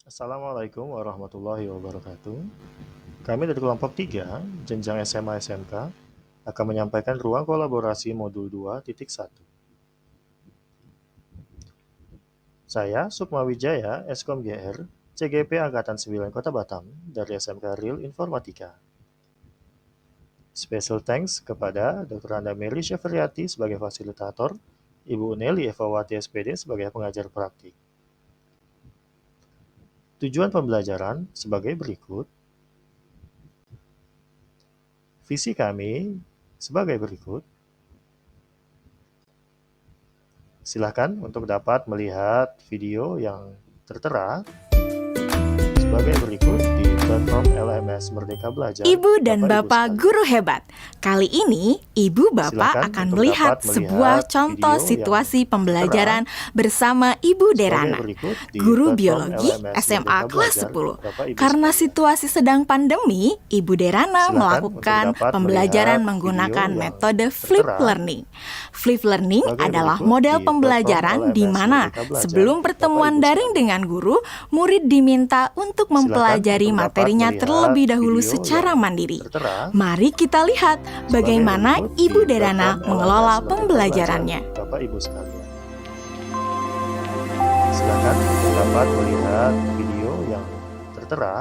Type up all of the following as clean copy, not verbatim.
Assalamualaikum warahmatullahi wabarakatuh. Kami dari kelompok 3, jenjang SMA SMK, akan menyampaikan ruang kolaborasi modul 2.1. Saya Sukma Wijaya, Eskom GR, CGP Angkatan 9 Kota Batam, dari SMK Real Informatika. Special thanks kepada Dr. Anda Meli Syafriati sebagai fasilitator, Ibu Nelly Evawati SPD sebagai pengajar praktik. Tujuan pembelajaran sebagai berikut. Visi kami sebagai berikut. Silakan untuk dapat melihat video yang tertera sebagai berikut di platform LMS Merdeka Belajar. Ibu dan Bapak guru hebat, kali ini Ibu Bapak Silakan akan untuk melihat dapat sebuah melihat contoh video situasi yang pembelajaran bersama Ibu sebagai Derana, berikut di guru platform biologi LMS SMA Merdeka kelas Belajar, 10. Bapak Ibu Karena sekalian. situasi sedang pandemi, Ibu Derana Silakan melakukan untuk dapat pembelajaran melihat menggunakan video yang metode flip tertera learning. Flip learning sebagai adalah berikut model di platform pembelajaran di LMS mana Merdeka Belajar, sebelum Bapak pertemuan Ibu daring sekalian. dengan guru, murid diminta untuk Silakan mempelajari untuk dapat materinya melihat terlebih dahulu video secara yang mandiri. tertera Mari kita lihat sebagai bagaimana berikut di Ibu Derana platform mengelola LMS Merdeka pembelajarannya. Belajar, Bapak Ibu sekalian. Silakan untuk dapat melihat video yang tertera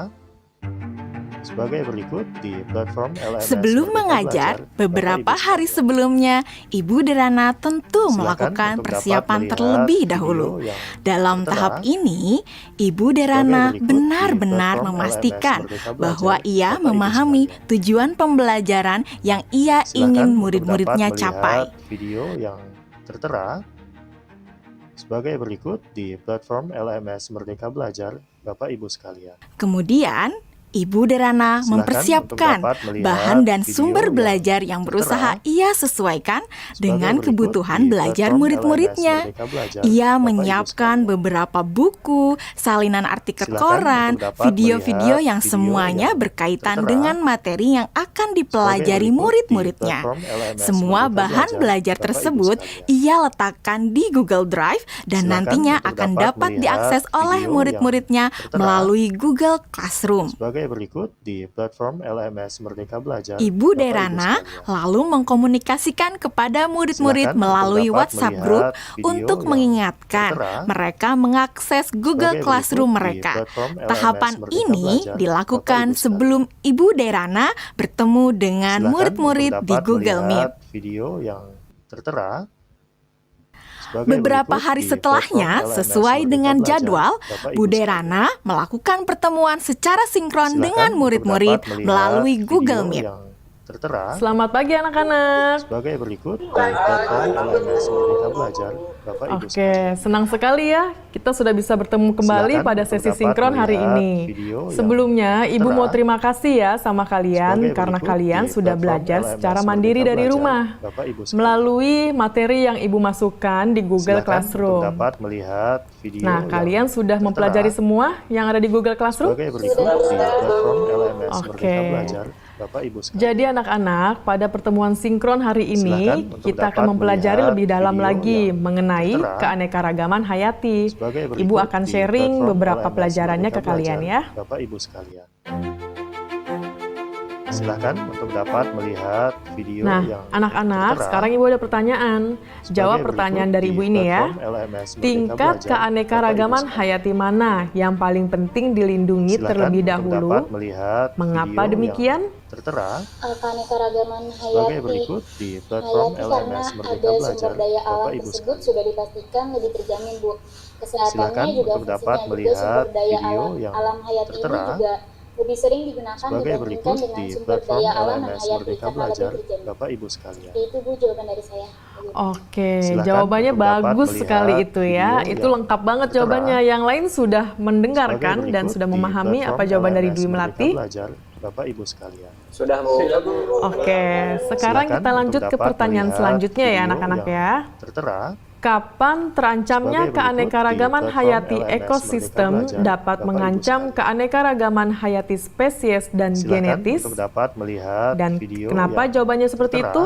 sebagai berikut di platform LMS Sebelum Merdeka mengajar, Belajar, Bapak beberapa Ibu hari sekalian. sebelumnya, Ibu Derana tentu Silakan melakukan untuk dapat persiapan melihat terlebih video dahulu. yang Dalam tertera tahap ini, Ibu sebagai Derana berikut di benar-benar platform memastikan LMS Merdeka bahwa Belajar, ia Bapak Ibu memahami sekalian. tujuan pembelajaran yang ia ingin Silakan untuk dapat murid-muridnya melihat capai. video yang tertera sebagai berikut di platform LMS Merdeka Belajar, Bapak Ibu sekalian. Kemudian, Ibu Derana Silakan untuk mempersiapkan dapat melihat bahan dan video sumber yang belajar yang berusaha tertera ia sesuaikan sebagai dengan berikut kebutuhan di belajar platform LMS murid-muridnya. Merdeka Belajar, Ia Bapak Ibu menyiapkan sekalian. beberapa buku, salinan artikel Silakan koran, untuk dapat video-video melihat yang video semuanya yang berkaitan tertera dengan materi yang akan sebagai dipelajari berikut di murid-muridnya. platform LMS Semua Merdeka bahan Belajar, belajar Bapak Ibu tersebut sekalian. ia letakkan di Google Drive dan Silakan nantinya untuk akan dapat dapat melihat diakses oleh video yang murid-muridnya tertera melalui Google Classroom. sebagai berikut di platform LMS Merdeka Belajar, Ibu Bapak Ibu Derana sekalian. lalu mengkomunikasikan kepada murid-murid Silakan untuk melalui dapat WhatsApp group melihat video untuk yang mengingatkan tertera mereka mengakses Google sebagai berikut Classroom di mereka. platform LMS Tahapan Merdeka ini Belajar, Bapak dilakukan Ibu sebelum sekalian. Ibu Derana bertemu dengan Silakan untuk murid-murid di dapat Google Meet. melihat video yang tertera sebagai Beberapa berikut hari di platform setelahnya, LMS sesuai Merdeka dengan Belajar, jadwal, Bapak Bu Ibu sekalian. Derana melakukan pertemuan secara sinkron Silakan dengan untuk murid-murid dapat melihat melalui Google video Meet. yang tertera Selamat pagi anak-anak. sebagai berikut di platform LMS Merdeka Belajar, Bapak Ibu sekalian. Oke, senang sekali ya kita sudah bisa bertemu kembali Silakan pada untuk sesi dapat sinkron hari melihat ini. video yang Sebelumnya, Ibu tertera mau terima kasih ya sama kalian sebagai karena berikut kalian di sudah platform belajar LMS secara Merdeka mandiri dari Belajar, rumah Bapak Ibu sekalian. melalui materi yang Ibu masukkan di Google Silakan untuk Classroom. dapat melihat video Nah, yang kalian sudah tertera mempelajari semua yang ada di Google Classroom? sebagai berikut di platform LMS Merdeka Oke. Belajar, Bapak Ibu sekalian. Jadi anak-anak, pada pertemuan sinkron hari ini, Silakan untuk kita dapat akan mempelajari melihat lebih dalam video lagi yang mengenai tertera keanekaragaman hayati. sebagai berikut Ibu akan di sharing platform beberapa LMS pelajarannya Merdeka ke kalian Belajar, ya. Bapak Ibu sekalian. Silakan untuk dapat melihat video Nah, yang anak-anak, tertera sekarang Ibu ada pertanyaan. sebagai Jawab berikut pertanyaan dari di Ibu ini ya. platform LMS Merdeka Tingkat Belajar, keanekaragaman Bapak Ibu sekalian. hayati mana yang paling penting dilindungi Silakan terlebih untuk dahulu? dapat melihat Mengapa video demikian? yang tertera Keanekaragaman sebagai hayati berikut di platform hayati karena LMS Merdeka ada Belajar, sumber daya alam Bapak Ibu tersebut sekalian. sudah dipastikan lebih terjamin, Bu. Kesehatannya Silakan juga untuk dapat fungsinya juga melihat sumber daya video alam, yang alam hayati ini tertera juga lebih sering digunakan sebagai dibandingkan berikut dengan di sumber platform daya alam non LMS hayati Merdeka karena lebih Belajar, terjamin. Bapak Ibu sekalian. Itu Bu jawaban dari saya. Oke, Silakan jawabannya untuk dapat bagus melihat sekali itu ya. video Itu yang lengkap banget tertera jawabannya. Yang lain sudah sebagai mendengarkan dan berikut sudah di memahami platform apa jawaban dari LMS Dwi Merdeka Melati. Belajar, Bapak Ibu sekalian. Sudah Bu. Oke, sekarang Silakan kita untuk lanjut ke dapat pertanyaan melihat selanjutnya ya video anak-anak yang ya. tertera Kapan terancamnya sebagai berikut di keanekaragaman platform hayati LMS Merdeka ekosistem Belajar, dapat Bapak Ibu mengancam sekalian. keanekaragaman hayati spesies dan Silakan genetis? untuk dapat melihat Dan video kenapa yang jawabannya seperti tertera itu?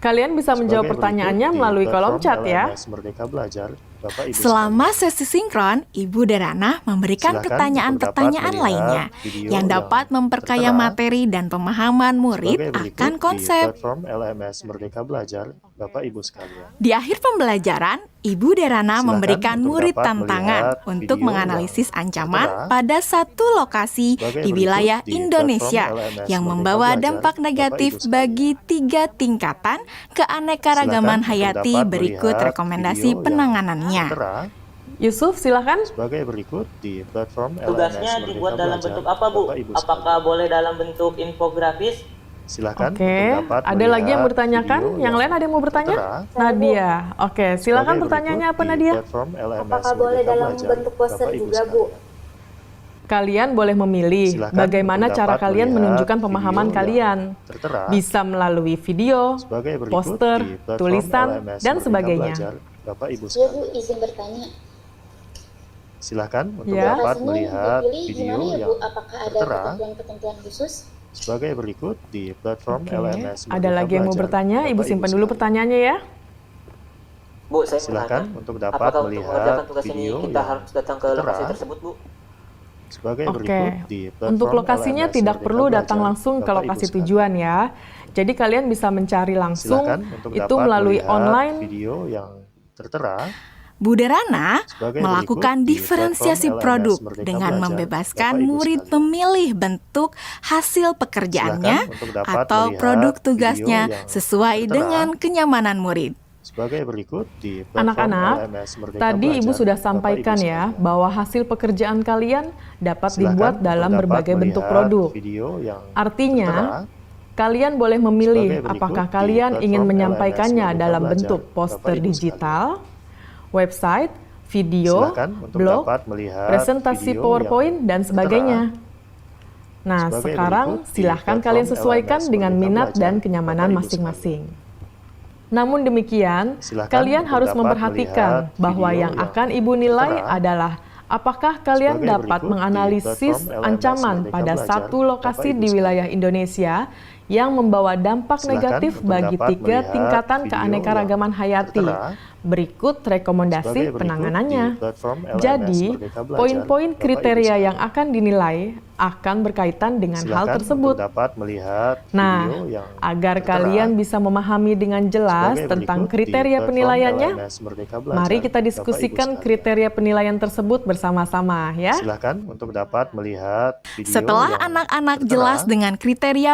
Kalian bisa menjawab sebagai berikut pertanyaannya di melalui kolom platform chat ya. LMS Merdeka Belajar, Bapak Ibu Selama sesi sinkron, Ibu dan Rana memberikan Silakan pertanyaan-pertanyaan untuk dapat lainnya melihat video yang dapat yang memperkaya tertera materi dan pemahaman murid sebagai berikut akan di konsep. platform LMS Merdeka Belajar, Bapak Ibu sekalian. Di akhir pembelajaran, Ibu dan Rana Silakan memberikan untuk murid dapat tantangan melihat untuk video menganalisis yang ancaman tertera pada satu lokasi sebagai di berikut wilayah di Indonesia platform LMS yang Merdeka membawa Belajar, dampak Bapak negatif Ibu sekalian. bagi 3 tingkatan keanekaragaman Silakan untuk hayati. dapat Berikut melihat rekomendasi video yang penanganannya. tertera Yusuf, silakan. sebagai berikut di platform LMS Tugasnya Merdeka dibuat dalam Belajar, bentuk apa, Bu? Bapak Ibu Apakah sekalian. boleh dalam bentuk infografis? Silakan Oke, untuk dapat ada lagi yang melihat bertanyakan? video Yang lain ada yang mau bertanya? tertera Nadia. Oke, silakan sebagai pertanyaannya berikut apa, di Nadia? platform LMS Apakah boleh Merdeka dalam Belajar, bentuk poster Bapak Ibu juga, Bu? sekalian. Kalian boleh memilih Silakan bagaimana untuk cara dapat kalian melihat menunjukkan pemahaman video kalian. yang tertera Bisa melalui video, sebagai berikut poster, di platform tulisan, LMS dan Merdeka sebagainya. Belajar, Bapak Ibu Ya, Bu, sekalian. izin bertanya. Silakan untuk Ya. dapat Lokasinya melihat dipilih video gimana ya, yang Bu? Apakah ada tertera ketentuan-ketentuan khusus? sebagai berikut di platform Oke, LMS ada Merdeka lagi yang mau Belajar, bertanya? Ibu Bapak simpan dulu sekalian. pertanyaannya ya. Bu, saya mau Silakan tanya. untuk dapat Apakah untuk melihat mengerjakan tugas ini video kita yang harus datang ke tertera lokasi tersebut, Bu? sebagai Oke, berikut di platform untuk lokasinya LMS tidak Merdeka perlu Belajar, datang langsung ke Bapak Ibu lokasi sekalian. tujuan ya. Jadi kalian bisa mencari langsung Silakan untuk itu dapat melalui melihat online. video yang tertera Bude Rana sebagai melakukan berikut di diferensiasi platform produk LMS Merdeka dengan Belajar, membebaskan Bapak Ibu murid sekalian. memilih bentuk hasil pekerjaannya Silakan untuk dapat atau melihat produk video tugasnya yang sesuai tertera dengan kenyamanan murid. sebagai berikut di platform Anak-anak, LMS Merdeka tadi Ibu Belajar, sudah Bapak Ibu sampaikan ya sekalian. bahwa hasil pekerjaan kalian dapat Silakan dibuat untuk dalam dapat berbagai bentuk melihat produk. video yang Artinya, tertera kalian boleh memilih sebagai berikut apakah di kalian ingin platform menyampaikannya LMS Merdeka dalam Belajar, bentuk Bapak poster Ibu digital, website, video, Silakan untuk blog, dapat melihat presentasi video PowerPoint, yang dan sebagainya. Nah, sebagai sekarang berikut di silahkan platform kalian sesuaikan LMS dengan Merdeka minat Belajar, dan kenyamanan Bapak Ibu masing-masing. Namun demikian, Silakan kalian untuk harus dapat memperhatikan melihat bahwa video yang yang akan Ibu nilai tertera adalah apakah kalian sebagai dapat berikut di menganalisis platform LMS ancaman Merdeka pada Belajar, satu Bapak lokasi Ibu di sekalian. wilayah Indonesia yang membawa dampak Silakan negatif untuk bagi dapat 3 melihat tingkatan video keanekaragaman yang hayati. tertera Berikut sebagai rekomendasi berikut penanganannya. di platform LMS Jadi, Merdeka Belajar, poin-poin Bapak Ibu kriteria sekalian. yang akan dinilai akan berkaitan dengan hal Silakan tersebut. untuk dapat melihat Nah, video yang agar tertera kalian bisa memahami dengan jelas sebagai tentang berikut di kriteria platform penilaiannya, LMS Merdeka Belajar, mari kita Bapak Ibu diskusikan sekalian. kriteria penilaian tersebut bersama-sama ya. Silakan untuk dapat melihat video Setelah yang anak-anak tertera jelas dengan kriteria